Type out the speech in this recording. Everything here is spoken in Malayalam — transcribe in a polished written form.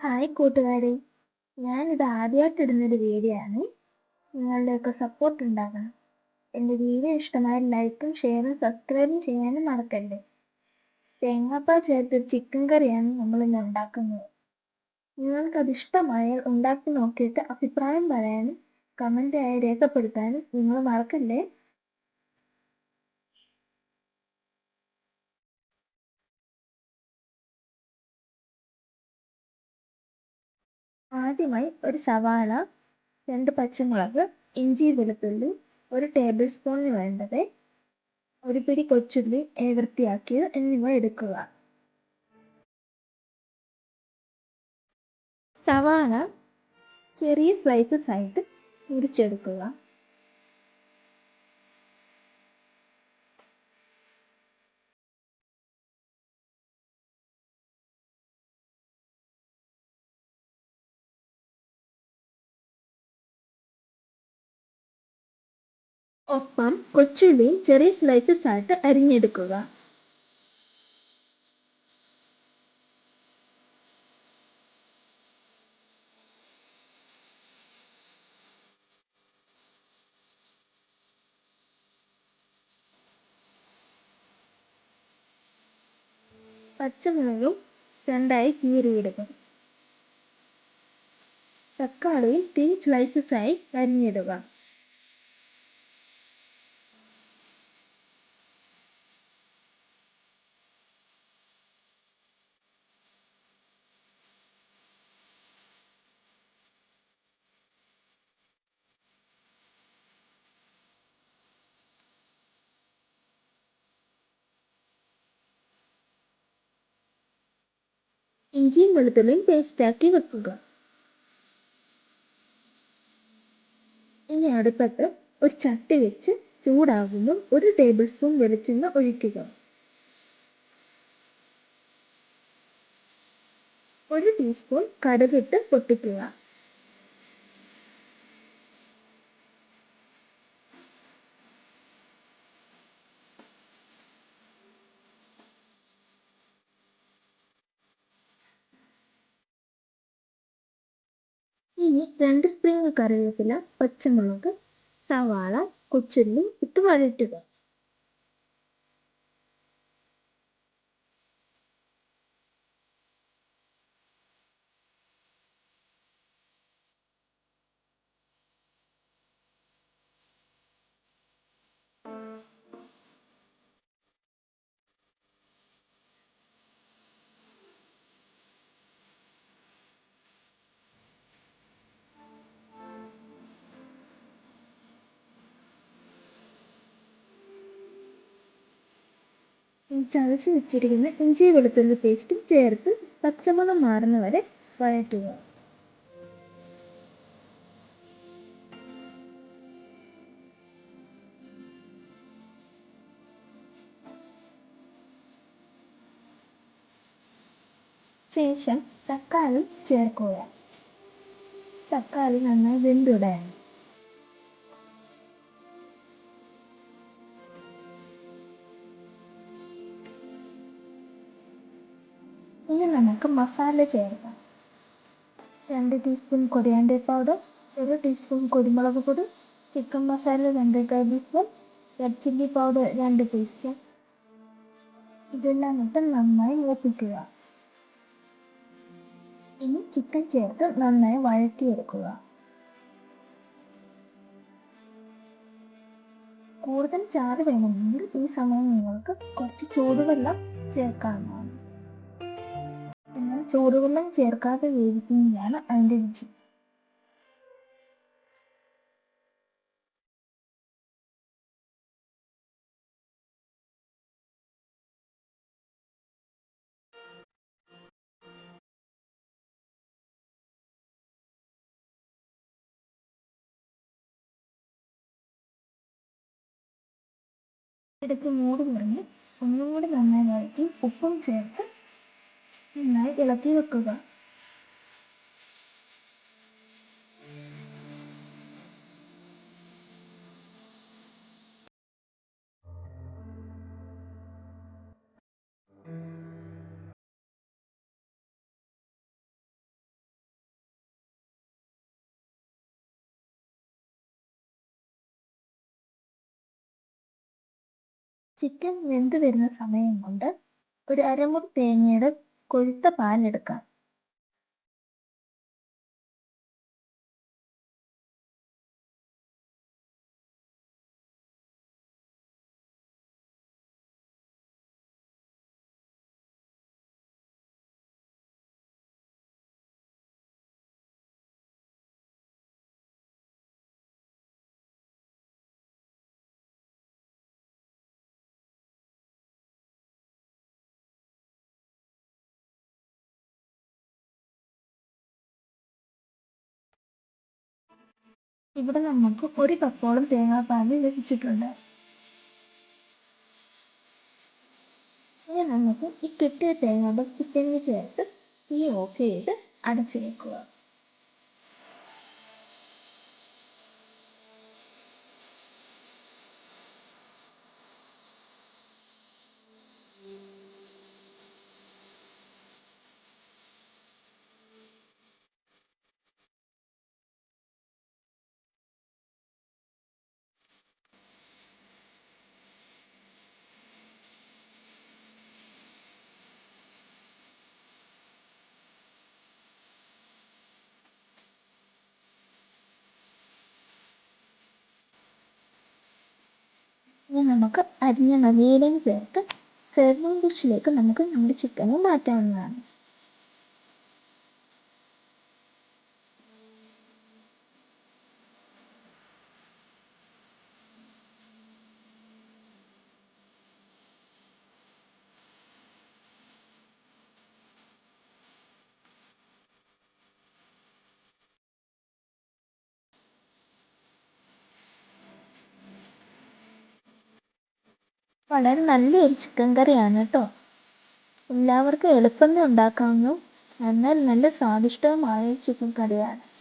ഹായ് കൂട്ടുകാരെ, ഞാനിത് ആദ്യമായിട്ട് ഇടുന്നൊരു വീഡിയോ ആണ്. നിങ്ങളുടെയൊക്കെ സപ്പോർട്ട് ഉണ്ടാകണം. എൻ്റെ വീഡിയോ ഇഷ്ടമായ ലൈക്കും ഷെയറും സബ്സ്ക്രൈബും ചെയ്യാനും മറക്കല്ലേ. തേങ്ങാപ്പാൽ ചേർത്തൊരു ചിക്കൻ കറിയാണ് നമ്മൾ ഇന്ന് ഉണ്ടാക്കുന്നത്. നിങ്ങൾക്കത് ഇഷ്ടമായാൽ ഉണ്ടാക്കി നോക്കിയിട്ട് അഭിപ്രായം പറയാനും കമൻ്റായി രേഖപ്പെടുത്താനും നിങ്ങൾ മറക്കല്ലേ. ആദ്യമായി ഒരു സവാള, 2 പച്ചമുളക്, ഇഞ്ചി വെളുത്തുള്ളി, 1 ടേബിൾ സ്പൂണിന് വേണ്ടത്, ഒരു പിടി കൊച്ചുള്ളി വൃത്തിയാക്കിയത് എന്നിവ എടുക്കുക. സവാള ചെറിയ സ്ലൈസസ് ആയിട്ട് മുറിച്ചെടുക്കുക. ഒപ്പം കൊച്ചുള്ളിയും ചെറിയ സ്ലൈസസ് ആയിട്ട് അരിഞ്ഞെടുക്കുക. പച്ചമുളകും 2ആയി കീറിയിടുക. തക്കാളിയും തിൻ സ്ലൈസസ് ആയി അരിഞ്ഞിടുക. ഇഞ്ചിയും വെളുത്തുള്ളിയും പേസ്റ്റാക്കി വെക്കുക. ഇനി അടുപ്പത്ത് ഒരു ചട്ടി വെച്ച് ചൂടാകുമ്പോൾ 1 ടേബിൾ സ്പൂൺ വെളിച്ചെണ്ണ ഒഴിക്കുക. 1 ടീസ്പൂൺ കടുകിട്ട് പൊട്ടിക്കുക. ഇനി 2 സ്പ്രിംഗ് കറിവേപ്പില, പച്ചമുളക്, സവാള, കൊച്ചുള്ളി ഇട്ട് വഴറ്റുക. ചതച്ച് വെച്ചിരിക്കുന്ന ഇഞ്ചി വെളുത്തുള്ളി പേസ്റ്റും ചേർത്ത് പച്ചമണം മാറുന്ന വരെ വഴറ്റുക. ശേഷം തക്കാളി ചേർക്കുക. തക്കാളി നന്നായി വെന്തുടയണം. ഇനി നമുക്ക് മസാല ചേർക്കാം. 2 ടീസ്പൂൺ കൊറിയാണ്ടർ പൗഡർ, 1 ടീസ്പൂൺ കുരുമുളക് പൊടി, chicken masala 2 table spoon, red chilli powder 2 teaspoon. ഇതെല്ലാം ഇട്ട് നന്നായി മൂപ്പിക്കുക. ഇനി ചിക്കൻ ചേർത്ത് നന്നായി വഴറ്റിയെടുക്കുക. കൂടുതൽ ചാറ് വേണമെങ്കിൽ ഈ സമയം നിങ്ങൾക്ക് കുറച്ച് ചൂടുവെള്ളം ചേർക്കാവുന്നതാണ്. എന്നാൽ ചൂടുവെള്ളം ചേർക്കാതെ വേവിക്കുന്നതാണ് അതിൻ്റെ രുചി. ഇടയ്ക്ക് മൂടി തുറന്ന് ഒന്നുകൂടി നന്നായി വഴറ്റി ഉപ്പും ചേർത്ത് നന്നായി ഇളക്കി വെക്കുക. ചിക്കൻ വെന്ത് വരുന്ന സമയം കൊണ്ട് ഒരു അരമുറി തേങ്ങയുടെ കൊഴുത്ത പാലെടുക്കാം. ഇവിടെ നമുക്ക് 1 കപ്പോളം തേങ്ങാപ്പാൽ ലഭിച്ചിട്ടുണ്ട്. ഇനി നമുക്ക് ഈ കിട്ടിയ തേങ്ങ ചിക്കനിൽ ചേർത്ത് തീ ഓഫ് ചെയ്ത് അടച്ചു വെക്കുക. ഇനി നമുക്ക് അരിഞ്ഞ നവീനം ചേർത്ത് സെർവിങ് ഡിഷിലേക്ക് നമുക്ക് നമ്മുടെ ചിക്കനെ മാറ്റാവുന്നതാണ്. വളരെ നല്ലൊരു ചിക്കൻ കറിയാണ് കേട്ടോ. എല്ലാവർക്കും എളുപ്പത്തിൽ ഉണ്ടാക്കാവുന്ന എന്നാൽ നല്ല സ്വാദിഷ്ടവുമായ ചിക്കൻ കറിയാണ്.